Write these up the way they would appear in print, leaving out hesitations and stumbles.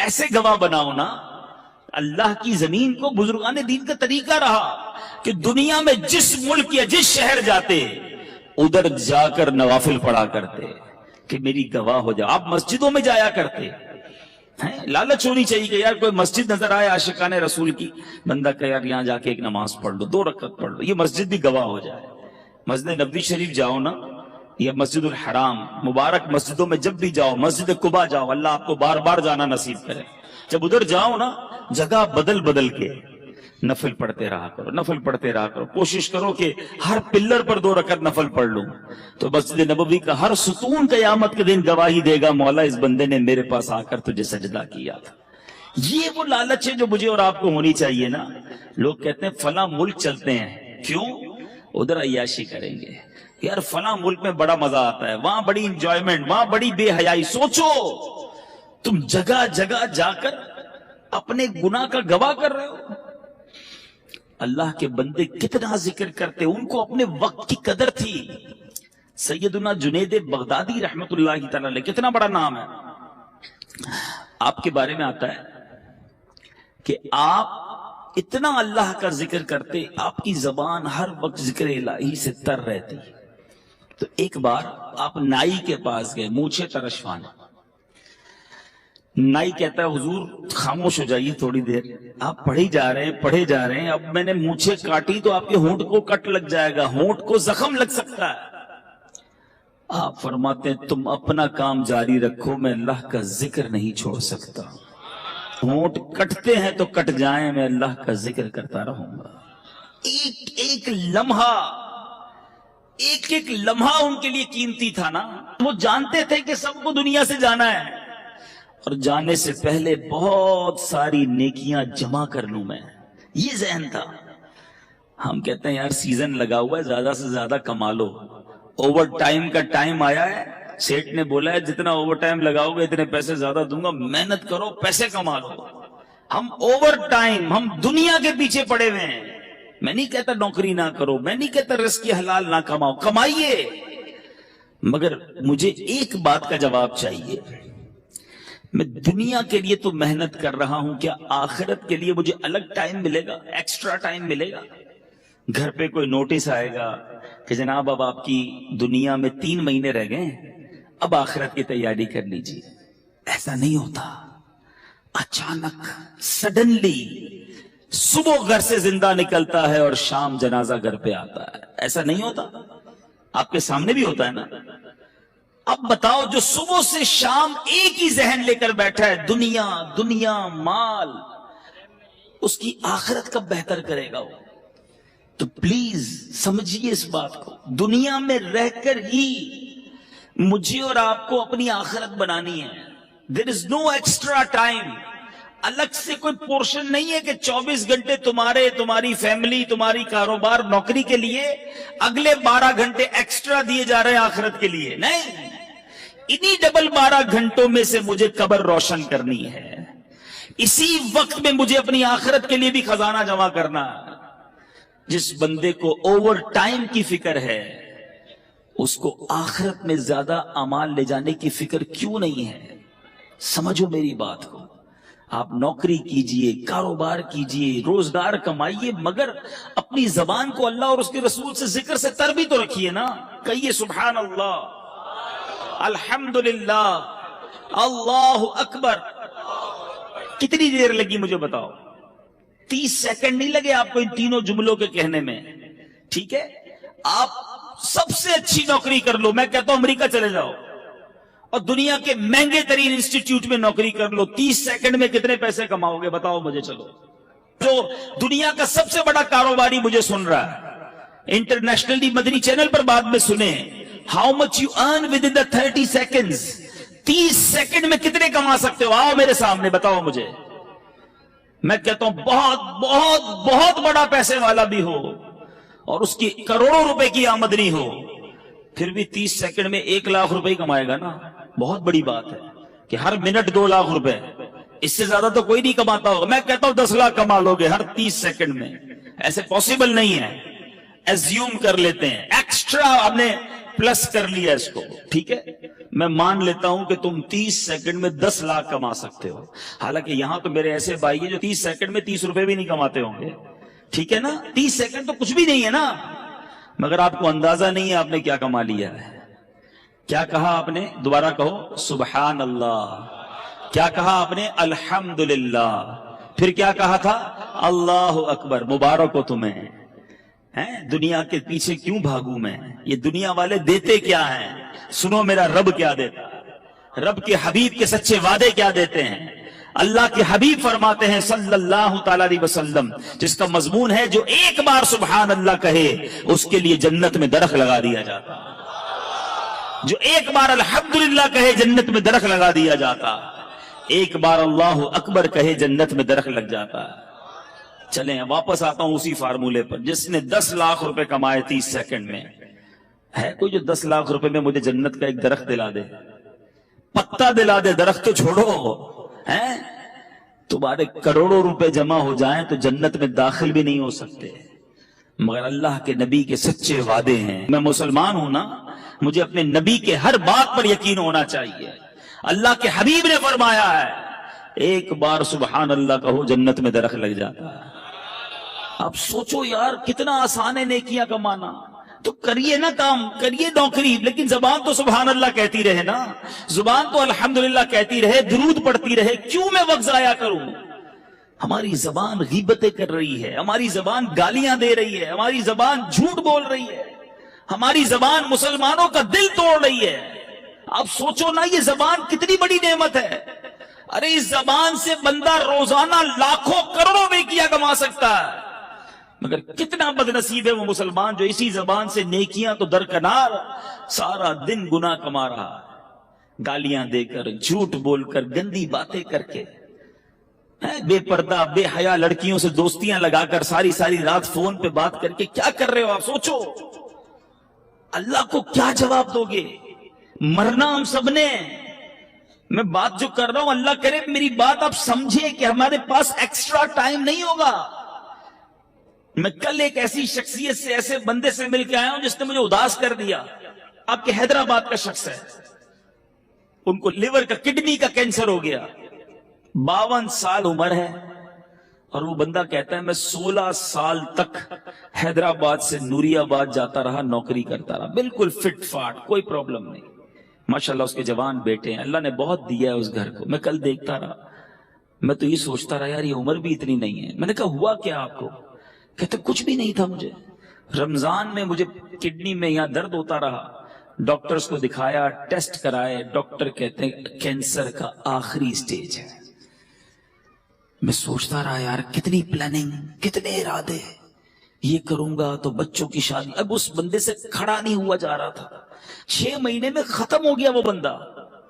ایسے گواہ بناؤ نا. اللہ کی زمین کو بزرگان دین کا طریقہ رہا کہ دنیا میں جس ملک یا جس شہر جاتے ادھر جا کر نوافل پڑھا کرتے کہ میری گواہ ہو جائے. آپ مسجدوں میں جایا کرتے ہیں, لالچ ہونی چاہیے کہ یار کوئی مسجد نظر آئے عاشقان رسول کی, بندہ کہ یار یہاں جا کے ایک نماز پڑھ لو, 2 رکعت پڑھ لو, یہ مسجد بھی گواہ ہو جائے. مسجد نبوی شریف جاؤ نا, یا مسجد الحرام, مبارک مسجدوں میں جب بھی جاؤ, مسجد قباء جاؤ, اللہ آپ کو بار بار جانا نصیب کرے. جب ادھر جاؤ نا, جگہ بدل بدل کے نفل پڑھتے رہا کرو, نفل پڑھتے رہا کرو. کوشش کرو کہ ہر پلر پر 2 رکعت نفل پڑھ لوں, تو مسجد نبوی کا ہر ستون قیامت کے دن گواہی دے گا, مولا اس بندے نے میرے پاس آ کر تجھے سجدہ کیا تھا. یہ وہ لالچ ہے جو مجھے اور آپ کو ہونی چاہیے نا. لوگ کہتے ہیں فلاں ملک چلتے ہیں, کیوں؟ ادھر عیاشی کریں گے. یار فلاں ملک میں بڑا مزہ آتا ہے, وہاں بڑی انجوائمنٹ, وہاں بڑی بے حیائی. سوچو تم جگہ جگہ جا کر اپنے گناہ کا گواہ کر رہے ہو. اللہ کے بندے کتنا ذکر کرتے, ان کو اپنے وقت کی قدر تھی. سیدنا جنید بغدادی رحمت اللہ تعالی علیہ, کتنا بڑا نام ہے. آپ کے بارے میں آتا ہے کہ آپ اتنا اللہ کا ذکر کرتے, آپ کی زبان ہر وقت ذکر الہی سے تر رہتی. تو ایک بار آپ نائی کے پاس گئے, مونچھیں ترشوانے. نائی کہتا ہے حضور خاموش ہو جائیے تھوڑی دیر, آپ پڑھے جا رہے ہیں, اب میں نے مونچھیں کاٹی تو آپ کے ہونٹ کو کٹ لگ جائے گا, ہونٹ کو زخم لگ سکتا ہے. آپ فرماتے ہیں تم اپنا کام جاری رکھو, میں اللہ کا ذکر نہیں چھوڑ سکتا. ہونٹ کٹتے ہیں تو کٹ جائیں, میں اللہ کا ذکر کرتا رہوں گا. ایک ایک لمحہ ان کے لیے قیمتی تھا نا. وہ جانتے تھے کہ سب کو دنیا سے جانا ہے, اور جانے سے پہلے بہت ساری نیکیاں جمع کر لوں میں, یہ ذہن تھا. ہم کہتے ہیں یار سیزن لگا ہوا ہے, زیادہ سے زیادہ کما لو. اوور ٹائم کا ٹائم آیا ہے, سیٹ نے بولا ہے جتنا اوور ٹائم لگاؤ گے اتنے پیسے زیادہ دوں گا, محنت کرو پیسے کما لو. ہم اوور ٹائم, ہم دنیا کے پیچھے پڑے ہوئے ہیں. میں نہیں کہتا نوکری نہ کرو, میں نہیں کہتا رزق حلال نہ کماؤ, کمائیے, مگر مجھے ایک بات کا جواب چاہیے. میں دنیا کے لیے تو محنت کر رہا ہوں, کیا آخرت کے لیے مجھے الگ ٹائم ملے گا, ایکسٹرا ٹائم ملے گا؟ گھر پہ کوئی نوٹس آئے گا کہ جناب اب آپ کی دنیا میں 3 مہینے رہ گئے, اب آخرت کی تیاری کر لیجیے. ایسا نہیں ہوتا. اچانک سڈنلی صبح گھر سے زندہ نکلتا ہے اور شام جنازہ گھر پہ آتا ہے. ایسا نہیں ہوتا, آپ کے سامنے بھی ہوتا ہے نا. اب بتاؤ جو صبح سے شام ایک ہی ذہن لے کر بیٹھا ہے, دنیا دنیا مال, اس کی آخرت کب بہتر کرے گا وہ؟ تو پلیز سمجھیے اس بات کو, دنیا میں رہ کر ہی مجھے اور آپ کو اپنی آخرت بنانی ہے. دیر از نو ایکسٹرا ٹائم. الگ سے کوئی پورشن نہیں ہے کہ 24 گھنٹے تمہاری فیملی, تمہاری کاروبار, نوکری کے لیے اگلے 12 گھنٹے ایکسٹرا دیے جا رہے ہیں آخرت کے لیے. نہیں, انہی ڈبل 12 گھنٹوں میں سے مجھے قبر روشن کرنی ہے. اسی وقت میں مجھے اپنی آخرت کے لیے بھی خزانہ جمع کرنا. جس بندے کو اوور ٹائم کی فکر ہے, اس کو آخرت میں زیادہ اعمال لے جانے کی فکر کیوں نہیں ہے؟ سمجھو میری بات کو. آپ نوکری کیجئے, کاروبار کیجئے, روزگار کمائیے, مگر اپنی زبان کو اللہ اور اس کے رسول سے ذکر سے تر بھی تو رکھیے نا. کہیے سبحان اللہ, الحمدللہ, اللہ اکبر. کتنی دیر لگی مجھے بتاؤ؟ 30 سیکنڈ نہیں لگے آپ کو ان تینوں جملوں کے کہنے میں. ٹھیک ہے, آپ سب سے اچھی نوکری کر لو, میں کہتا ہوں امریکہ چلے جاؤ اور دنیا کے مہنگے ترین انسٹیٹیوٹ میں نوکری کر لو. 30 سیکنڈ میں کتنے پیسے کماؤ گے بتاؤ مجھے. چلو, جو دنیا کا سب سے بڑا کاروباری مجھے سن رہا ہے, انٹرنیشنلی مدنی چینل پر بعد میں سنیں, how much you earn with in the 30 seconds. 30 second میں کتنے کما سکتے ہو؟ آؤ میرے سامنے بتاؤ مجھے. میں کہتا ہوں بہت بہت بہت بڑا پیسے والا بھی ہو اور اس کی کروڑوں روپے کی آمدنی ہو, پھر بھی 30 سیکنڈ میں 1 لاکھ روپے کمائے گا نا. بہت بڑی بات ہے کہ ہر منٹ 2 لاکھ روپے, اس سے زیادہ تو کوئی نہیں کماتا ہوگا. میں کہتا ہوں 10 لاکھ کما لو گے ہر 30 سیکنڈ میں. ایسے پاسبل نہیں ہے, ایزیوم کر لیتے ہیں, ایکسٹرا ہم نے پلس کر لیا اس کو. ٹھیک ہے, میں مان لیتا ہوں کہ تم 30 سیکنڈ میں 10 لاکھ کما سکتے ہو. حالانکہ یہاں تو میرے ایسے بھائی ہیں جو 30 سیکنڈ میں 30 روپے بھی نہیں کماتے ہوں گے. ٹھیک ہے نا, 30 سیکنڈ تو کچھ بھی نہیں ہے نا, مگر آپ کو اندازہ نہیں ہے آپ نے کیا کما لیا ہے. کیا کہا آپ نے؟ دوبارہ کہو سبحان اللہ. کیا کہا آپ نے؟ الحمدللہ. پھر کیا کہا تھا؟ اللہ اکبر. مبارک ہو تمہیں. دنیا کے پیچھے کیوں بھاگوں میں؟ یہ دنیا والے دیتے کیا ہیں؟ سنو میرا رب کیا دیتا ہے. رب کے حبیب کے سچے وعدے کیا دیتے ہیں. اللہ کے حبیب فرماتے ہیں صلی اللہ تعالی علیہ وسلم, جس کا مضمون ہے جو ایک بار سبحان اللہ کہے اس کے لیے جنت میں درخت لگا دیا جاتا. جو ایک بار الحمدللہ کہے جنت میں درخت لگا دیا جاتا. ایک بار اللہ اکبر کہے جنت میں درخت لگ جاتا. چلیں واپس آتا ہوں اسی فارمولے پر. جس نے 10 لاکھ روپے کمائے 30 سیکنڈ میں, ہے کوئی جو 10 لاکھ روپے میں مجھے جنت کا ایک درخت دلا دے؟ پتا دلا دے, درخت تو چھوڑو. تمہارے کروڑوں روپے جمع ہو جائیں تو جنت میں داخل بھی نہیں ہو سکتے. مگر اللہ کے نبی کے سچے وعدے ہیں. میں مسلمان ہوں نا, مجھے اپنے نبی کے ہر بات پر یقین ہونا چاہیے. اللہ کے حبیب نے فرمایا ہے ایک بار سبحان اللہ کہو جنت میں درخت لگ جاتا ہے. اب سوچو یار کتنا آسان ہے نیکیاں کمانا. تو کریے نا کام, کریے نوکری, لیکن زبان تو سبحان اللہ کہتی رہے نا, زبان تو الحمدللہ کہتی رہے, درود پڑھتی رہے. کیوں میں وقت ضائع کروں؟ ہماری زبان غیبتیں کر رہی ہے, ہماری زبان گالیاں دے رہی ہے, ہماری زبان جھوٹ بول رہی ہے, ہماری زبان مسلمانوں کا دل توڑ رہی ہے. اب سوچو نا یہ زبان کتنی بڑی نعمت ہے. ارے اس زبان سے بندہ روزانہ لاکھوں کروڑوں نیکیاں کما سکتا ہے. مگر کتنا بد نصیب ہے وہ مسلمان جو اسی زبان سے نیکیاں تو درکنار سارا دن گناہ کما رہا ہے. گالیاں دے کر, جھوٹ بول کر, گندی باتیں کر کے, بے پردہ بے حیا لڑکیوں سے دوستیاں لگا کر, ساری ساری رات فون پہ بات کر کے کیا کر رہے ہو آپ؟ سوچو اللہ کو کیا جواب دو گے؟ مرنا ہم سب نے. میں بات جو کر رہا ہوں اللہ کرے میری بات آپ سمجھے کہ ہمارے پاس ایکسٹرا ٹائم نہیں ہوگا. میں کل ایک ایسی شخصیت سے, ایسے بندے سے مل کے آیا ہوں جس نے مجھے اداس کر دیا. آپ کے حیدرآباد کا شخص ہے, ان کو لیور کا, کڈنی کا کینسر ہو گیا, 52 سال عمر ہے, اور وہ بندہ کہتا ہے میں 16 سال تک حیدرآباد سے نوری آباد جاتا رہا, نوکری کرتا رہا, بالکل فٹ فاٹ, کوئی پرابلم نہیں. ماشاءاللہ اس کے جوان بیٹے ہیں, اللہ نے بہت دیا ہے اس گھر کو. میں کل دیکھتا رہا, میں تو یہ سوچتا رہا یار یہ عمر بھی اتنی نہیں ہے. میں نے کہا ہوا کیا آپ کو؟ کہتے کچھ بھی نہیں تھا مجھے. رمضان میں مجھے کڈنی میں یہاں درد ہوتا رہا, ڈاکٹرز کو دکھایا, ٹیسٹ کرائے, ڈاکٹر کہتے ہیں کینسر کا آخری سٹیج ہے. میں سوچتا رہا یار کتنی پلاننگ, کتنے ارادے, یہ کروں گا تو بچوں کی شادی. اب اس بندے سے کھڑا نہیں ہوا جا رہا تھا. 6 مہینے میں ختم ہو گیا وہ بندہ.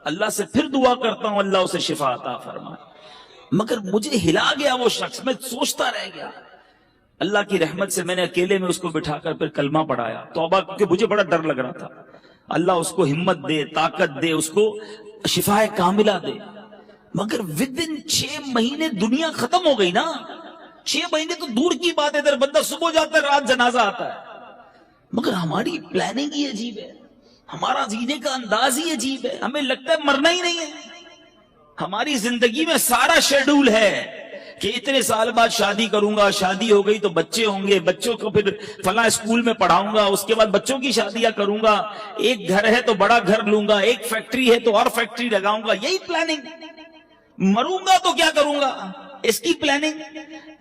اللہ سے پھر دعا کرتا ہوں اللہ اسے شفا عطا فرمائے. مگر مجھے ہلا گیا وہ شخص, میں سوچتا رہ گیا. اللہ کی رحمت سے میں نے اکیلے میں اس کو بٹھا کر پھر کلمہ پڑھایا, توبہ, کیونکہ مجھے بڑا ڈر لگ رہا تھا. اللہ اس کو ہمت دے, طاقت دے, اس کو شفا کاملہ دے. مگر ودن 6 مہینے دنیا ختم ہو گئی نا. 6 مہینے تو دور کی بات ہے, ادھر بندہ صبح جاتا ہے رات جنازہ آتا ہے. مگر ہماری پلاننگ ہی عجیب ہے, ہمارا جینے کا انداز ہی عجیب ہے. ہمیں لگتا ہے مرنا ہی نہیں ہے. ہماری زندگی میں سارا شیڈول ہے کہ اتنے سال بعد شادی کروں گا, شادی ہو گئی تو بچے ہوں گے, بچوں کو پھر فلاں اسکول میں پڑھاؤں گا, اس کے بعد بچوں کی شادیاں کروں گا, ایک گھر ہے تو بڑا گھر لوں گا, ایک فیکٹری ہے تو اور فیکٹری لگاؤں گا. یہی پلاننگ. مروں گا تو کیا کروں گا, اس کی پلاننگ.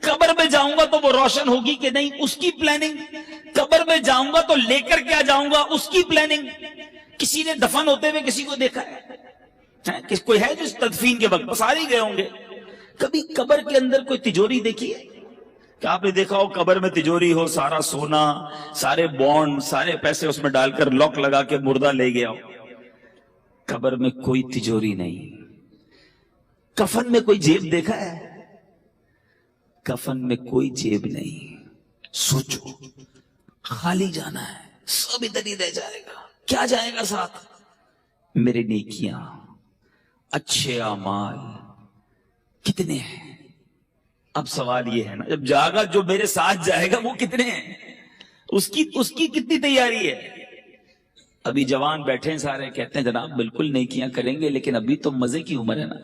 قبر میں جاؤں گا تو وہ روشن ہوگی کہ نہیں, اس کی پلاننگ. قبر میں جاؤں گا تو لے کر کیا جاؤں گا, اس کی پلاننگ. کسی نے دفن ہوتے ہوئے کسی کو دیکھا ہے؟ کوئی ہے جو تدفین کے وقت سارے گئے ہوں گے. کبھی قبر کے اندر کوئی تجوری دیکھی ہے کہ آپ نے دیکھا ہو قبر میں تجوری ہو, سارا سونا, سارے بانڈ, سارے پیسے اس میں ڈال کر لاک لگا کے مردہ لے گیا ہو؟ قبر میں کوئی تجوری نہیں. کفن میں کوئی جیب دیکھا ہے؟ کفن میں کوئی جیب نہیں. سوچو, خالی جانا ہے, سب ادھر ہی رہ جائے گا. کیا جائے گا ساتھ؟ میرے نیکیاں, اچھے اعمال کتنے ہیں؟ اب سوال یہ ہے نا, جب جاگا جو میرے ساتھ جائے گا وہ کتنے ہیں؟ اس کی کتنی تیاری ہے؟ ابھی جوان بیٹھے ہیں سارے، کہتے ہیں جناب بالکل نیکیاں کریں گے، لیکن ابھی تو مزے کی عمر ہے نا،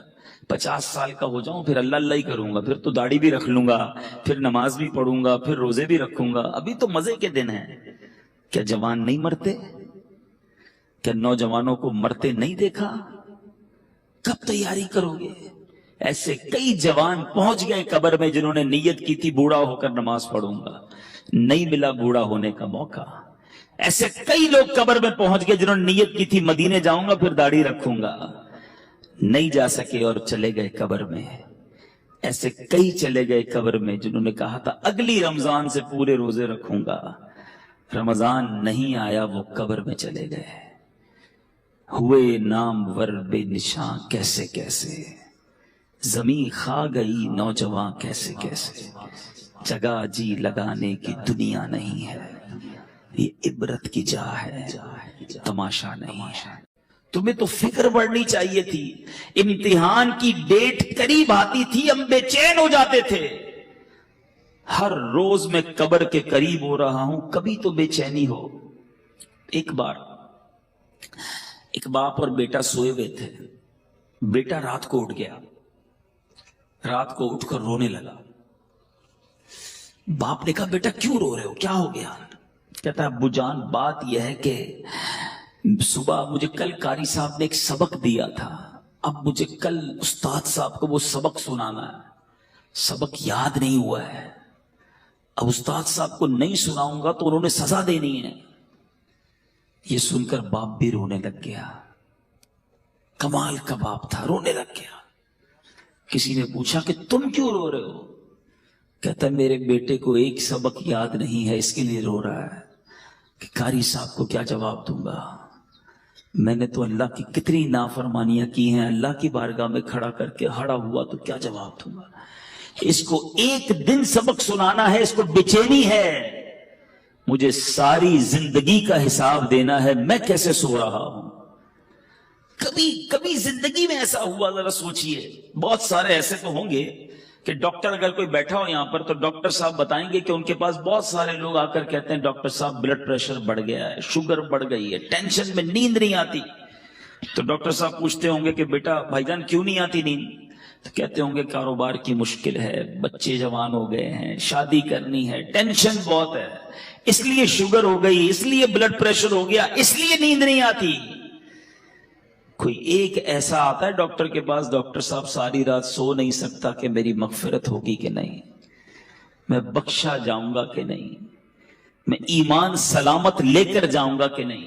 50 سال کا ہو جاؤں پھر اللہ اللہ ہی کروں گا، پھر تو داڑھی بھی رکھ لوں گا، پھر نماز بھی پڑھوں گا، پھر روزے بھی رکھوں گا، ابھی تو مزے کے دن ہیں۔ کیا جوان نہیں مرتے؟ کیا نوجوانوں کو مرتے نہیں دیکھا؟ کب تیاری کرو گے؟ ایسے کئی جوان پہنچ گئے قبر میں جنہوں نے نیت کی تھی بوڑھا ہو کر نماز پڑھوں گا، نہیں ملا بوڑھا ہونے کا موقع۔ ایسے کئی لوگ قبر میں پہنچ گئے جنہوں نے نیت کی تھی مدینے جاؤں گا پھر داڑھی رکھوں گا، نہیں جا سکے اور چلے گئے قبر میں۔ ایسے کئی چلے گئے قبر میں جنہوں نے کہا تھا اگلی رمضان سے پورے روزے رکھوں گا، رمضان نہیں آیا وہ قبر میں چلے گئے، ہوئے نام ور بے نشاں کیسے کیسے، زمین کھا گئی نوجوان کیسے کیسے، جگہ جی لگانے کی دنیا نہیں ہے، یہ عبرت کی جا ہے تماشا نہیں ہے۔ تمہیں تو فکر بڑھنی چاہیے تھی، امتحان کی ڈیٹ قریب آتی تھی ہم بے چین ہو جاتے تھے، ہر روز میں قبر کے قریب ہو رہا ہوں، کبھی تو بے چینی ہو۔ ایک بار ایک باپ اور بیٹا سوئے ہوئے تھے، بیٹا رات کو اٹھ گیا، رات کو اٹھ کر رونے لگا۔ باپ نے کہا بیٹا کیوں رو رہے ہو، کیا ہو گیا؟ کہتا ہے ابو جان بات یہ ہے کہ صبح مجھے کل قاری صاحب نے ایک سبق دیا تھا، اب مجھے کل استاد صاحب کو وہ سبق سنانا ہے، سبق یاد نہیں ہوا ہے، اب استاد صاحب کو نہیں سناؤں گا تو انہوں نے سزا دینی ہے۔ یہ سن کر باپ بھی رونے لگ گیا، کمال کا باپ تھا، رونے لگ گیا۔ کسی نے پوچھا کہ تم کیوں رو رہے ہو؟ کہتا میرے بیٹے کو ایک سبق یاد نہیں ہے اس کے لیے رو رہا ہے کہ قاری صاحب کو کیا جواب دوں گا، میں نے تو اللہ کی کتنی نافرمانیاں کی ہیں، اللہ کی بارگاہ میں کھڑا کر کے ہڑا ہوا تو کیا جواب دوں گا، اس کو ایک دن سبق سنانا ہے، اس کو بے چینی ہے، مجھے ساری زندگی کا حساب دینا ہے، میں کیسے سو رہا ہوں۔ کبھی کبھی زندگی میں ایسا ہوا ذرا سوچئے، بہت سارے ایسے تو ہوں گے کہ ڈاکٹر اگر کوئی بیٹھا ہو یہاں پر تو ڈاکٹر صاحب بتائیں گے کہ ان کے پاس بہت سارے لوگ آ کر کہتے ہیں ڈاکٹر صاحب بلڈ پریشر بڑھ گیا ہے، شوگر بڑھ گئی ہے، ٹینشن میں نیند نہیں آتی، تو ڈاکٹر صاحب پوچھتے ہوں گے کہ بیٹا بھائی جان کیوں نہیں آتی نیند؟ تو کہتے ہوں گے کاروبار کی مشکل ہے، بچے جوان ہو گئے ہیں، شادی کرنی ہے، ٹینشن بہت ہے، اس لیے شوگر ہو گئی، اس لیے بلڈ پریشر ہو گیا، اس لیے نیند نہیں آتی۔ کوئی ایک ایسا آتا ہے ڈاکٹر کے پاس، ڈاکٹر صاحب ساری رات سو نہیں سکتا کہ میری مغفرت ہوگی کہ نہیں، میں بخشا جاؤں گا کہ نہیں، میں ایمان سلامت لے کر جاؤں گا کہ نہیں۔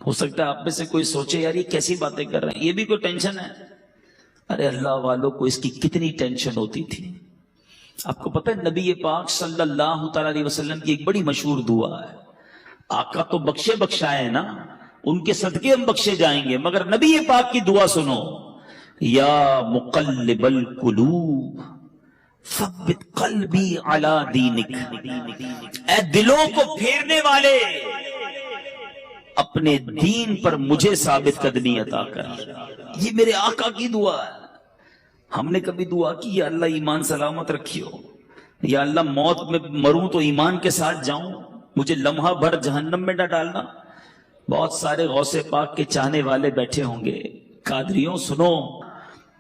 ہو سکتا ہے آپ میں سے کوئی سوچے یار یہ کیسی باتیں کر رہے ہیں، یہ بھی کوئی ٹینشن ہے؟ ارے اللہ والوں کو اس کی کتنی ٹینشن ہوتی تھی۔ آپ کو پتہ ہے نبی پاک صلی اللہ تعالی علیہ وسلم کی ایک بڑی مشہور دعا ہے، آقا تو بخشے بخشائے ہیں نا، ان کے صدقے ہم بخشے جائیں گے، مگر نبی پاک کی دعا سنو، یا مقلب القلوب ثبت قلبی علی دینک، اے دلوں کو پھیرنے والے اپنے دین پر مجھے ثابت قدمی عطا کر۔ یہ میرے آقا کی دعا ہے۔ ہم نے کبھی دعا کی یا اللہ ایمان سلامت رکھیو، یا اللہ موت میں مروں تو ایمان کے ساتھ جاؤں، مجھے لمحہ بھر جہنم میں نہ ڈالنا؟ بہت سارے غوث پاک کے چاہنے والے بیٹھے ہوں گے، قادریوں سنو،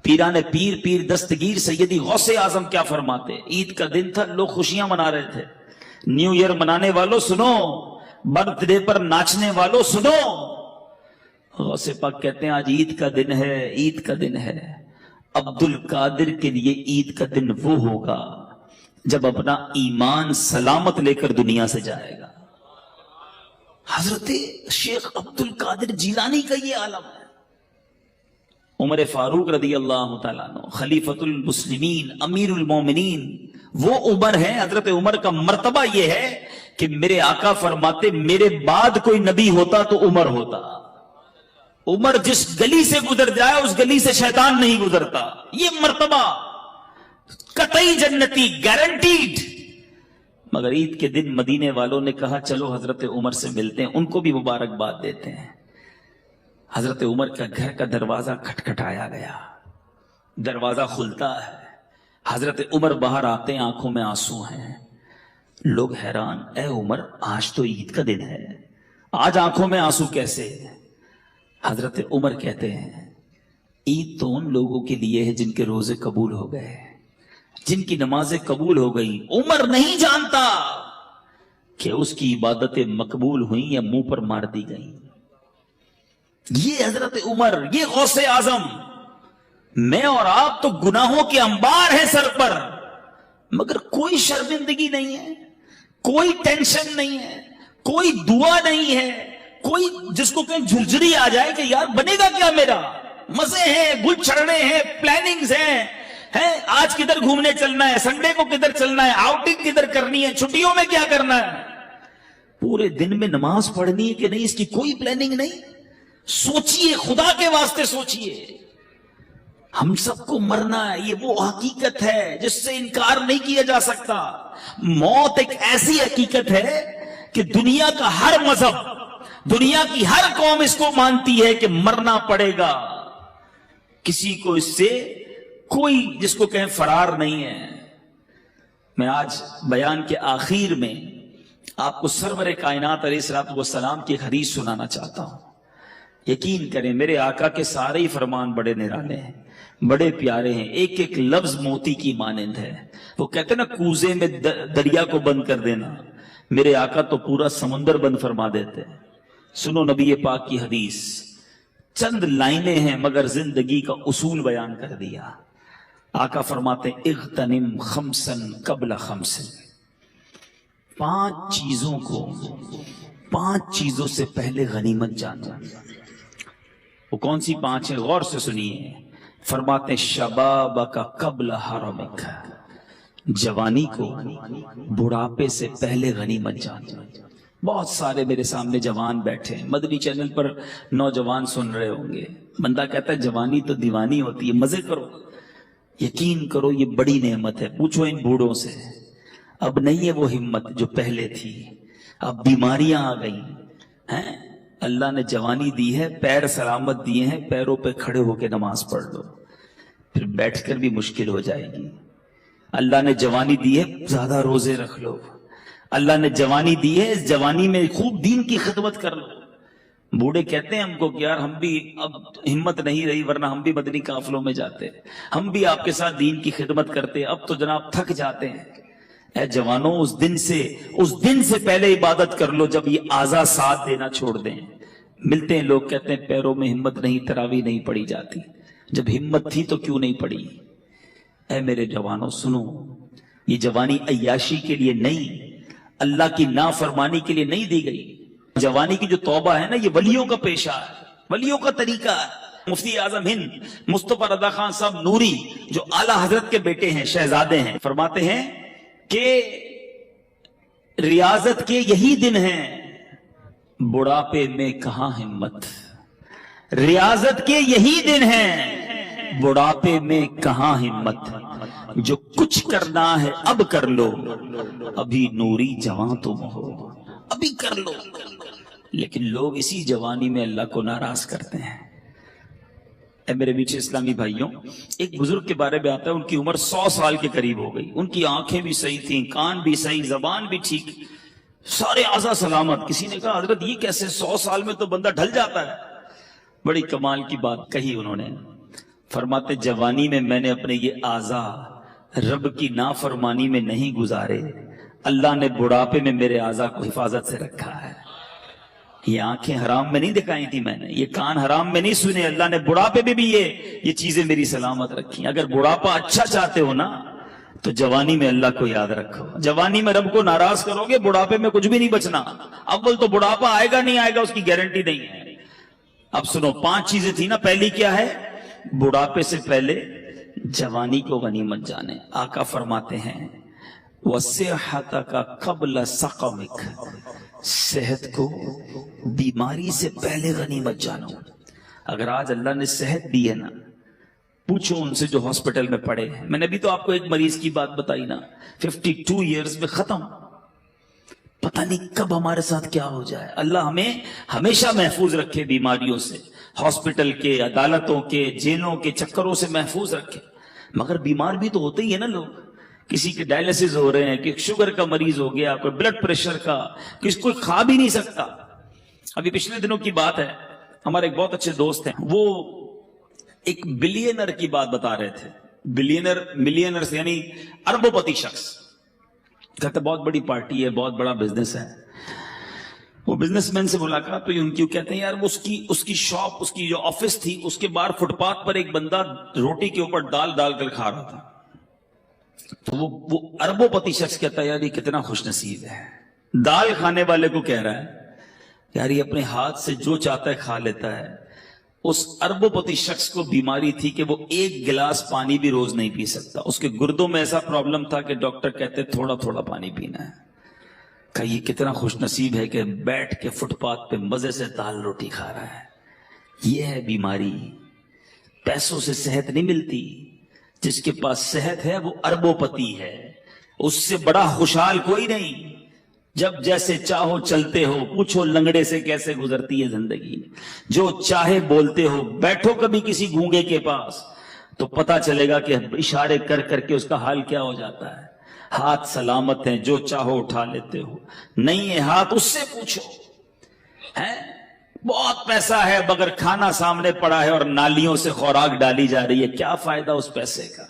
پیران پیر پیر دستگیر سیدی غوث اعظم کیا فرماتے۔ عید کا دن تھا، لوگ خوشیاں منا رہے تھے، نیو ایئر منانے والوں سنو، برتھ ڈے پر ناچنے والوں سنو، غوث پاک کہتے ہیں آج عید کا دن ہے، عید کا دن ہے۔ عبد القادر کے لیے عید کا دن وہ ہوگا جب اپنا ایمان سلامت لے کر دنیا سے جائے گا۔ حضرت شیخ عبد القادر جیلانی کا یہ عالم ہے۔ عمر فاروق رضی اللہ تعالیٰ عنہ خلیفۃ المسلمین امیر المومنین، وہ عمر ہے، حضرت عمر کا مرتبہ یہ ہے کہ میرے آقا فرماتے میرے بعد کوئی نبی ہوتا تو عمر ہوتا، عمر جس گلی سے گزر جائے اس گلی سے شیطان نہیں گزرتا، یہ مرتبہ قطعی جنتی گارنٹیڈ۔ مگر عید کے دن مدینے والوں نے کہا چلو حضرت عمر سے ملتے ہیں، ان کو بھی مبارکباد دیتے ہیں۔ حضرت عمر کا گھر کا دروازہ کھٹکھٹایا گیا، دروازہ کھلتا ہے، حضرت عمر باہر آتے ہیں، آنکھوں میں آنسو ہیں، لوگ حیران، اے عمر آج تو عید کا دن ہے، آج آنکھوں میں آنسو کیسے؟ حضرت عمر کہتے ہیں عید تو ان لوگوں کے لیے ہے جن کے روزے قبول ہو گئے، جن کی نمازیں قبول ہو گئی۔ عمر نہیں جانتا کہ اس کی عبادتیں مقبول ہوئیں یا منہ پر مار دی گئیں۔ یہ حضرت عمر، یہ غوث اعظم۔ میں اور آپ تو گناہوں کے انبار ہیں سر پر، مگر کوئی شرمندگی نہیں ہے، کوئی ٹینشن نہیں ہے، کوئی دعا نہیں ہے، کوئی جس کو کہیں جھرجھری آ جائے کہ یار بنے گا کیا میرا۔ مزے ہیں، گل چھڑنے ہیں، پلاننگز ہیں، آج کدھر گھومنے چلنا ہے، سنڈے کو کدھر چلنا ہے، آؤٹنگ کدھر کرنی ہے، چھٹیوں میں کیا کرنا ہے، پورے دن میں نماز پڑھنی ہے کہ نہیں، اس کی کوئی پلاننگ نہیں۔ سوچئے، خدا کے واسطے سوچئے، ہم سب کو مرنا ہے، یہ وہ حقیقت ہے جس سے انکار نہیں کیا جا سکتا۔ موت ایک ایسی حقیقت ہے کہ دنیا کا ہر مذہب، دنیا کی ہر قوم اس کو مانتی ہے کہ مرنا پڑے گا، کسی کو اس سے کوئی جس کو کہیں فرار نہیں ہے۔ میں آج بیان کے آخر میں آپ کو سرور کائنات علیہ الصلوۃ والسلام کی ایک حدیث سنانا چاہتا ہوں۔ یقین کریں میرے آقا کے سارے ہی فرمان بڑے نرالے ہیں، بڑے پیارے ہیں، ایک ایک لفظ موتی کی مانند ہے۔ وہ کہتے ہیں نا کوزے میں دریا کو بند کر دینا، میرے آقا تو پورا سمندر بند فرما دیتے ہیں۔ سنو نبی پاک کی حدیث، چند لائنیں ہیں مگر زندگی کا اصول بیان کر دیا۔ آقا فرماتے ہیں اغتنم خمسن قبل خمسن، پانچ چیزوں سے پہلے غنیمت جاننا۔ وہ کون سی پانچ ہیں؟ غور سے سنیے۔ فرماتے ہیں شبابک قبل حرمک، جوانی کو بڑھاپے سے پہلے غنیمت جاننا۔ بہت سارے میرے سامنے جوان بیٹھے ہیں، مدنی چینل پر نوجوان سن رہے ہوں گے۔ بندہ کہتا ہے جوانی تو دیوانی ہوتی ہے، مزے کرو۔ یقین کرو یہ بڑی نعمت ہے۔ پوچھو ان بوڑھوں سے، اب نہیں ہے وہ ہمت جو پہلے تھی، اب بیماریاں آ گئی ہیں۔ اللہ نے جوانی دی ہے، پیر سلامت دیے ہیں، پیروں پہ کھڑے ہو کے نماز پڑھ لو، پھر بیٹھ کر بھی مشکل ہو جائے گی۔ اللہ نے جوانی دی ہے، زیادہ روزے رکھ لو۔ اللہ نے جوانی دی ہے، اس جوانی میں خوب دین کی خدمت کر لو۔ بوڑھے کہتے ہیں ہم کو کہ یار ہم بھی اب ہمت نہیں رہی، ورنہ ہم بھی مدنی قافلوں میں جاتے، ہم بھی آپ کے ساتھ دین کی خدمت کرتے، اب تو جناب تھک جاتے ہیں۔ اے جوانوں، اس دن سے پہلے عبادت کر لو جب یہ اعضاء ساتھ دینا چھوڑ دیں۔ ملتے ہیں لوگ کہتے ہیں پیروں میں ہمت نہیں، تراویح نہیں پڑی جاتی۔ جب ہمت تھی تو کیوں نہیں پڑی؟ اے میرے جوانوں سنو، یہ جوانی عیاشی کے لیے نہیں، اللہ کی نافرمانی کے لیے نہیں دی گئی۔ جوانی کی جو توبہ ہے نا، یہ ولیوں کا پیشہ ہے، ولیوں کا طریقہ ہے۔ مفتی اعظم ہند مصطفیٰ رضا خان صاحب نوری جو اعلیٰ حضرت کے بیٹے ہیں، شہزادے ہیں، فرماتے ہیں کہ ریاضت کے یہی دن ہیں، بڑھاپے میں کہاں ہمت۔ ریاضت کے یہی دن ہیں، بڑھاپے میں کہاں ہمت۔ جو کچھ کرنا ہے اب کر لو، ابھی نوری جوان تم ہو، ابھی کر لو۔ لیکن لوگ اسی جوانی میں اللہ کو ناراض کرتے ہیں۔ اے میرے میٹھے اسلامی بھائیوں، ایک بزرگ کے بارے میں آتا ہے، ان کی عمر 100 سال کے قریب ہو گئی، ان کی آنکھیں بھی صحیح تھیں، کان بھی صحیح، زبان بھی ٹھیک، سارے اعضاء سلامت۔ کسی نے کہا حضرت یہ کیسے 100 سال میں تو بندہ ڈھل جاتا ہے؟ بڑی کمال کی بات کہی انہوں نے۔ فرماتے جوانی میں نے اپنے یہ اعضاء رب کی نافرمانی میں نہیں گزارے، اللہ نے بڑھاپے میں میرے اعضاء کو حفاظت سے رکھا ہے۔ یہ آنکھیں حرام میں نہیں دکھائی تھی میں نے، یہ کان حرام میں نہیں سنے، اللہ نے بڑھاپے میں بھی یہ چیزیں میری سلامت رکھی۔ اگر بڑھاپا اچھا چاہتے ہو نا تو جوانی میں اللہ کو یاد رکھو۔ جوانی میں رب کو ناراض کرو گے، بڑھاپے میں کچھ بھی نہیں بچنا۔ اول تو بڑھاپا آئے گا نہیں آئے گا اس کی گارنٹی نہیں ہے۔ اب سنو، 5 چیزیں تھی نا، پہلی کیا ہے؟ بڑھاپے سے پہلے جوانی کو غنیمت جانے۔ آقا فرماتے ہیں وَصِحَّتَكَ قَبْلَ سَقَمِكَ، صحت کو بیماری سے پہلے غنیمت جانو۔ اگر آج اللہ نے صحت دی ہے نا، پوچھو ان سے جو ہاسپٹل میں پڑے ہیں۔ میں نے بھی تو آپ کو ایک مریض کی بات بتائی نا، 52 ایئرز میں ختم، پتہ نہیں کب ہمارے ساتھ کیا ہو جائے۔ اللہ ہمیں ہمیشہ محفوظ رکھے بیماریوں سے، ہاسپٹل کے، عدالتوں کے، جیلوں کے چکروں سے محفوظ رکھے۔ مگر بیمار بھی تو ہوتے ہی ہے نا لوگ، کسی کے ڈائلسس ہو رہے ہیں، کہ شوگر کا مریض ہو گیا، کوئی بلڈ پریشر کا، کوئی کھا بھی نہیں سکتا۔ ابھی پچھلے دنوں کی بات ہے، ہمارے ایک بہت اچھے دوست ہیں، وہ ایک بلینر کی بات بتا رہے تھے. ملینر سے یعنی اربوں پتی شخص. کہتے بہت بڑی پارٹی ہے، بہت بڑا بزنس ہے. وہ بزنس مین سے ملاقات ہوئی ان کی. کہتے ہیں یار اس کی شاپ، اس کی جو آفس تھی، اس کے باہر فٹ پاتھ پر ایک بندہ روٹی کے اوپر ڈال کر کھا رہا تھا. تو وہ اربوں پتی شخص کہتا ہے یار یہ کتنا خوش نصیب ہے. دال کھانے والے کو کہہ رہا ہے یار یہ اپنے ہاتھ سے جو چاہتا ہے کھا لیتا ہے. اس اربوں پتی شخص کو بیماری تھی کہ وہ ایک گلاس پانی بھی روز نہیں پی سکتا. اس کے گردوں میں ایسا پرابلم تھا کہ ڈاکٹر کہتے تھوڑا تھوڑا پانی پینا ہے. کہ یہ کتنا خوش نصیب ہے کہ بیٹھ کے فٹ پاتھ پہ مزے سے دال روٹی کھا رہا ہے. یہ ہے بیماری. پیسوں سے صحت نہیں ملتی. جس کے پاس صحت ہے وہ اربوں پتی ہے. اس سے بڑا خوشحال کوئی نہیں. جب جیسے چاہو چلتے ہو، پوچھو لنگڑے سے کیسے گزرتی ہے زندگی. جو چاہے بولتے ہو. بیٹھو کبھی کسی گونگے کے پاس تو پتا چلے گا کہ اشارے کر کر کے اس کا حال کیا ہو جاتا ہے. ہاتھ سلامت ہیں، جو چاہو اٹھا لیتے ہو. نہیں ہے ہاتھ، اس سے پوچھو. بہت پیسہ ہے مگر کھانا سامنے پڑا ہے اور نالیوں سے خوراک ڈالی جا رہی ہے. کیا فائدہ اس پیسے کا؟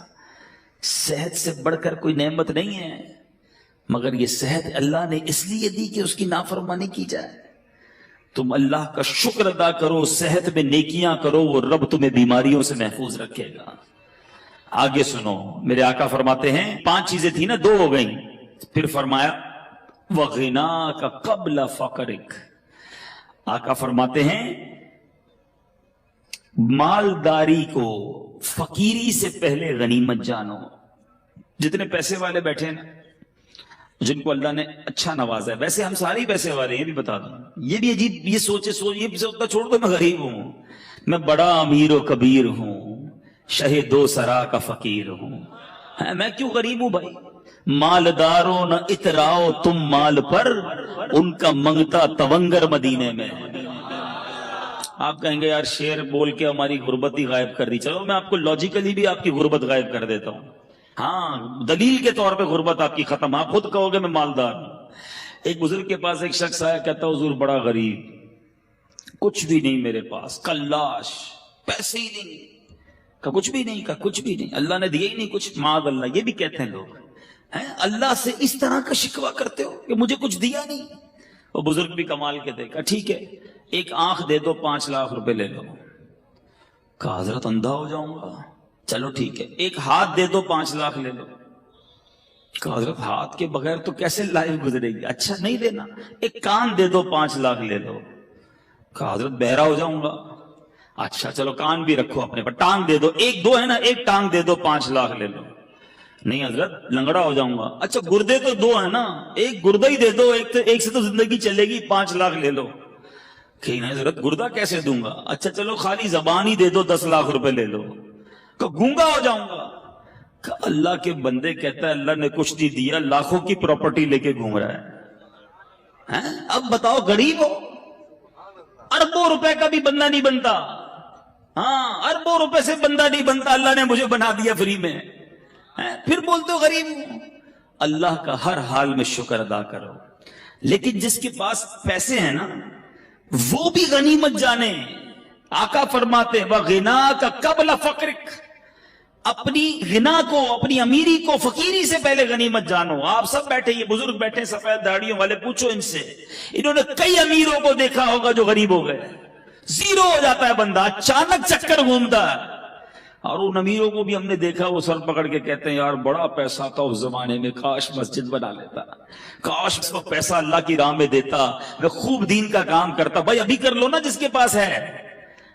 صحت سے بڑھ کر کوئی نعمت نہیں ہے. مگر یہ صحت اللہ نے اس لیے دی کہ اس کی نافرمانی کی جائے. تم اللہ کا شکر ادا کرو، صحت میں نیکیاں کرو، وہ رب تمہیں بیماریوں سے محفوظ رکھے گا. آگے سنو، میرے آقا فرماتے ہیں 5 چیزیں تھی نا، 2 ہو گئیں. پھر فرمایا وَغِنَاكَ قَبْلَ فَقْرِكَ. آقا فرماتے ہیں مالداری کو فقیری سے پہلے غنیمت جانو. جتنے پیسے والے بیٹھے نا، جن کو اللہ نے اچھا نوازا ہے، ویسے ہم سارے ہی پیسے والے، یہ بھی بتا دوں. یہ بھی عجیب، یہ سوچتا چھوڑ دو میں غریب ہوں، میں بڑا امیر و کبیر ہوں، شہ 2 سرا کا فقیر ہوں. میں کیوں غریب ہوں بھائی؟ مالداروں نہ اتراؤ تم مال پر، ان کا منگتا تونگر مدینے میں. آپ کہیں گے یار شعر بول کے ہماری غربت ہی غائب کر دی. چلو میں آپ کو لاجیکلی بھی آپ کی غربت غائب کر دیتا ہوں. ہاں، دلیل کے طور پہ غربت آپ کی ختم. آپ خود کہو گے میں مالدار ہوں. ایک بزرگ کے پاس ایک شخص آیا، کہتا حضور بڑا غریب، کچھ بھی نہیں میرے پاس، کلاش، پیسے ہی نہیں. کہا کچھ بھی نہیں؟ کہا کچھ بھی نہیں، اللہ نے دیا ہی نہیں کچھ. معاذ اللہ. یہ بھی کہتے ہیں لوگ، اللہ سے اس طرح کا شکوہ کرتے ہو کہ مجھے کچھ دیا نہیں. وہ بزرگ بھی کمال کے دیکھا، ٹھیک ہے ایک آنکھ دے دو 5 لاکھ روپے لے لو. کہا حضرت اندھا ہو جاؤں گا. چلو ٹھیک ہے ایک ہاتھ دے دو 5 لاکھ لے لو. کہا حضرت ہاتھ کے بغیر تو کیسے لائف گزرے گی؟ اچھا نہیں دینا. ایک کان دے دو 5 لاکھ لے لو. کہا حضرت بہرا ہو جاؤں گا. اچھا چلو کان بھی رکھو اپنے پر. ٹانگ دے دو، ایک 2 ہے نا، ایک ٹانگ دے دو 5 لاکھ لے لو. نہیں حضرت لنگڑا ہو جاؤں گا. اچھا گردے تو 2 ہے نا، ایک گردہ ہی دے دو، ایک سے تو زندگی چلے گی، 5 لاکھ لے لو. کہ نہیں حضرت گردہ کیسے دوں گا؟ اچھا چلو خالی زبان ہی دے دو 10 لاکھ روپے لے لو. کہ گونگا ہو جاؤں گا. کہ اللہ کے بندے کہتا ہے اللہ نے کچھ نہیں دیا، لاکھوں کی پراپرٹی لے کے گھوم رہا ہے. اب بتاؤ غریب ہو، اربوں روپے کا بھی بندہ نہیں بنتا. ہاں اربوں روپے سے بندہ نہیں بنتا، اللہ نے مجھے بنا دیا فری میں. پھر بولتے ہو غریب ہوں. اللہ کا ہر حال میں شکر ادا کرو. لیکن جس کے پاس پیسے ہیں نا وہ بھی غنیمت جانے. آقا فرماتے ہیں وَغِنَاكَ قَبْلَ فَقْرِكَ. اپنی غنا کو، اپنی امیری کو فقیری سے پہلے غنیمت جانو. آپ سب بیٹھے، یہ بزرگ بیٹھے سفید داڑھیوں والے، پوچھو ان سے. انہوں نے کئی امیروں کو دیکھا ہوگا جو غریب ہو گئے. زیرو ہو جاتا ہے بندہ، اچانک چکر گھومتا ہے. اور ان امیروں کو بھی ہم نے دیکھا وہ سر پکڑ کے کہتے ہیں یار بڑا پیسہ تھا اس زمانے میں، کاش مسجد بنا لیتا، کاش اس کو پیسہ اللہ کی راہ میں دیتا، میں خوب دین کا کام کرتا. بھائی ابھی کر لو نا جس کے پاس ہے.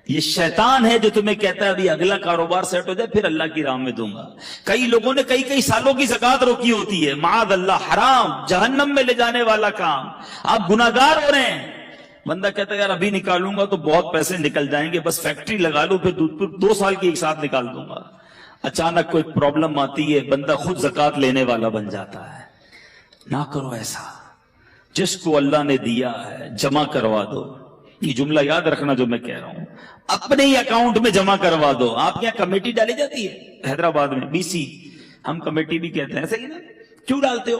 یہ شیطان ہے جو تمہیں کہتا ہے ابھی اگلا کاروبار سیٹ ہو جائے پھر اللہ کی راہ میں دوں گا. کئی لوگوں نے کئی سالوں کی زکات روکی ہوتی ہے. معاذ اللہ، حرام، جہنم میں لے جانے والا کام. آپ گناہگار ہو رہے ہیں. بندہ کہتا ہے یار ابھی نکالوں گا تو بہت پیسے نکل جائیں گے، بس فیکٹری لگا لو پھر 2 سال کی ایک ساتھ نکال دوں گا. اچانک کوئی پرابلم آتی ہے، بندہ خود زکات لینے والا بن جاتا ہے. نہ کرو ایسا. جس کو اللہ نے دیا ہے جمع کروا دو. یہ جملہ یاد رکھنا جو میں کہہ رہا ہوں، اپنے ہی اکاؤنٹ میں جمع کروا دو. آپ کے یہاں کمیٹی ڈالی جاتی ہے حیدرآباد میں، BC ہم کمیٹی بھی کہتے ہیں، صحیح نا؟ کیوں ڈالتے ہو؟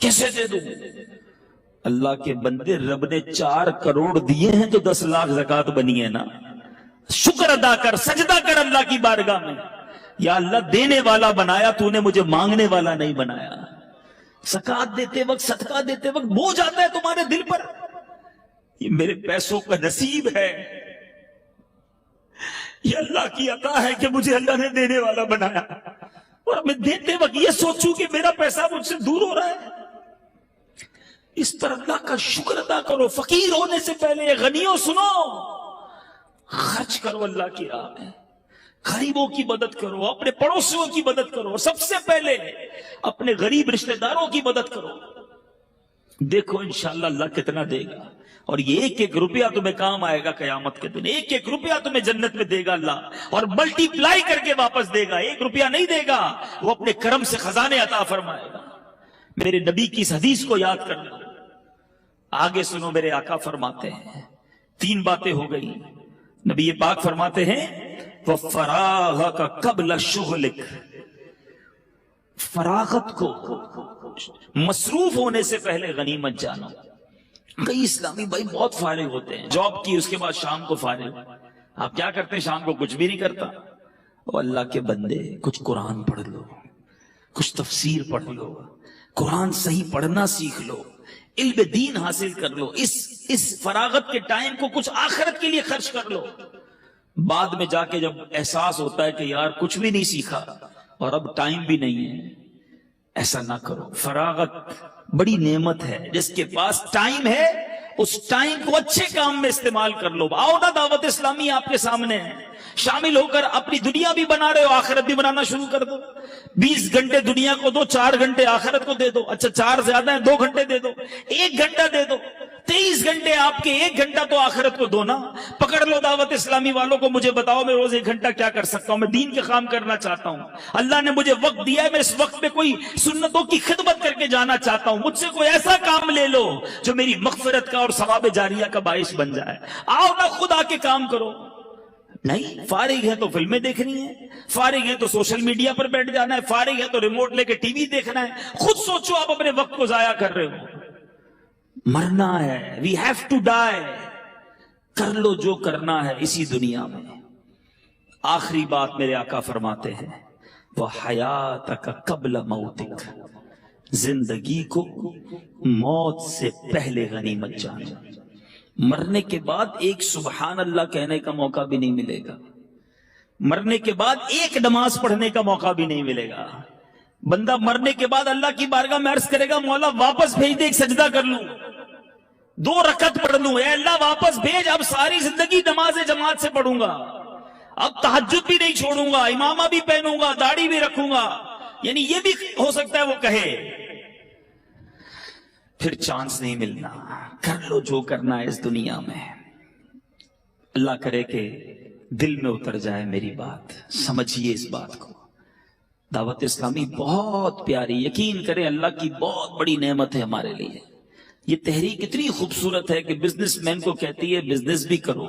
کیسے دے دوں؟ اللہ کے بندے، رب نے 4 کروڑ دیے ہیں تو 10 لاکھ زکات بنی ہے نا. شکر ادا کر، سجدہ کر اللہ کی بارگاہ میں. یا اللہ دینے والا بنایا تو نے، مجھے مانگنے والا نہیں بنایا. زکات دیتے وقت، صدقہ دیتے وقت بوجھ آتا ہے تمہارے دل پر، یہ میرے پیسوں کا نصیب ہے، یہ اللہ کی عطا ہے کہ مجھے اللہ نے دینے والا بنایا، اور میں دیتے وقت یہ سوچوں کہ میرا پیسہ مجھ سے دور ہو رہا ہے. اس پر اللہ کا شکر ادا کرو. فقیر ہونے سے پہلے غنیوں سنو، خرچ کرو اللہ کی راہ میں، غریبوں کی مدد کرو، اپنے پڑوسیوں کی مدد کرو، اور سب سے پہلے اپنے غریب رشتہ داروں کی مدد کرو. دیکھو انشاءاللہ اللہ کتنا دے گا، اور یہ ایک ایک روپیہ تمہیں کام آئے گا قیامت کے دن. ایک ایک روپیہ تمہیں جنت میں دے گا اللہ، اور ملٹی پلائی کر کے واپس دے گا. 1 روپیہ نہیں دے گا، وہ اپنے کرم سے خزانے عطا فرمائے گا. میرے نبی کی اس حدیث کو یاد کر لو. آگے سنو، میرے آقا فرماتے ہیں 3 باتیں ہو گئی. نبی پاک فرماتے ہیں وَفَرَاغَكَ قَبْلَ شُغْلِكَ، فراغت کو، مصروف ہونے سے پہلے غنیمت جانو. کئی اسلامی بھائی بہت فارغ ہوتے ہیں، جاب کی اس کے بعد شام کو فارغ. آپ کیا کرتے ہیں شام کو؟ کچھ بھی نہیں کرتا. او اللہ کے بندے، کچھ قرآن پڑھ لو، کچھ تفسیر پڑھ لو، قرآن صحیح پڑھنا سیکھ لو، علم دین حاصل کر لو. اس فراغت کے ٹائم کو کچھ آخرت کے لیے خرچ کر لو. بعد میں جا کے جب احساس ہوتا ہے کہ یار کچھ بھی نہیں سیکھا اور اب ٹائم بھی نہیں ہے، ایسا نہ کرو. فراغت بڑی نعمت ہے. جس کے پاس ٹائم ہے اس ٹائم کو اچھے کام میں استعمال کر لو. آؤ نا، دعوت اسلامی آپ کے سامنے ہے، شامل ہو کر اپنی دنیا بھی بنا رہے ہو، آخرت بھی بنانا شروع کر دو. 20 گھنٹے دنیا کو دو، 4 گھنٹے آخرت کو دے دو. اچھا 4 زیادہ ہیں، 2 گھنٹے دے دو، 1 گھنٹہ دے دو. 23 گھنٹے آپ کے، 1 گھنٹہ تو آخرت کو دو نا. پکڑ لو دعوت اسلامی والوں کو، مجھے بتاؤ میں روز 1 گھنٹہ کیا کر سکتا ہوں؟ میں دین کے کام کرنا چاہتا ہوں، اللہ نے مجھے وقت دیا ہے، میں اس وقت میں کوئی سنتوں کی خدمت کر کے جانا چاہتا ہوں. مجھ سے کوئی ایسا کام لے لو جو میری مغفرت کا اور ثواب جاریہ کا باعث بن جائے. آؤ نا، خود آ کے کام کرو. نہیں، فارغ ہے تو فلمیں دیکھنی ہے، فارغ ہے تو سوشل میڈیا پر بیٹھ جانا ہے، فارغ ہے تو ریموٹ لے کے ٹی وی دیکھنا ہے. خود سوچو، آپ اپنے وقت کو ضائع کر رہے ہو. مرنا ہے، وی ہیو ٹو ڈائی. کر لو جو کرنا ہے اسی دنیا میں. آخری بات میرے آقا فرماتے ہیں وَحَيَاتَكَ قَبْلَ مَوْتِكَ، زندگی کو موت سے پہلے غنیمت جانو. مرنے کے بعد ایک سبحان اللہ کہنے کا موقع بھی نہیں ملے گا، مرنے کے بعد ایک نماز پڑھنے کا موقع بھی نہیں ملے گا. بندہ مرنے کے بعد اللہ کی بارگاہ میں عرض کرے گا مولا واپس بھیج دے، ایک سجدہ کر لوں، 2 رکعت پڑھ لوں. اے اللہ واپس بھیج، اب ساری زندگی نماز جماعت سے پڑھوں گا، اب تہجد بھی نہیں چھوڑوں گا، امامہ بھی پہنوں گا، داڑھی بھی رکھوں گا. یعنی یہ بھی ہو سکتا ہے وہ کہے. پھر چانس نہیں ملنا. کر لو جو کرنا ہے اس دنیا میں. اللہ کرے کہ دل میں اتر جائے میری بات، سمجھیے اس بات کو. دعوت اسلامی بہت پیاری، یقین کریں اللہ کی بہت بڑی نعمت ہے ہمارے لیے. یہ تحریک اتنی خوبصورت ہے کہ بزنس مین کو کہتی ہے بزنس بھی کرو،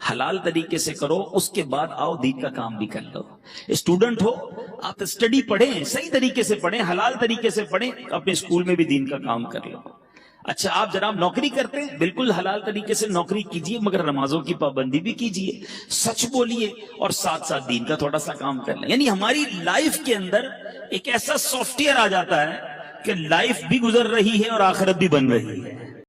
حلال طریقے سے کرو، اس کے بعد آؤ دین کا کام بھی کر لو. اسٹوڈنٹ ہو آپ اسٹڈی پڑھیں، صحیح طریقے سے پڑھیں، حلال طریقے سے پڑھیں، اپنے اسکول میں بھی دین کا کام کر لو. اچھا آپ جناب نوکری کرتے ہیں، بالکل حلال طریقے سے نوکری کیجئے، مگر نمازوں کی پابندی بھی کیجئے، سچ بولیے، اور ساتھ ساتھ دین کا تھوڑا سا کام کر لیں. یعنی ہماری لائف کے اندر ایک ایسا سافٹ ویئر آ جاتا ہے کہ لائف بھی گزر رہی ہے اور آخرت بھی بن رہی ہے.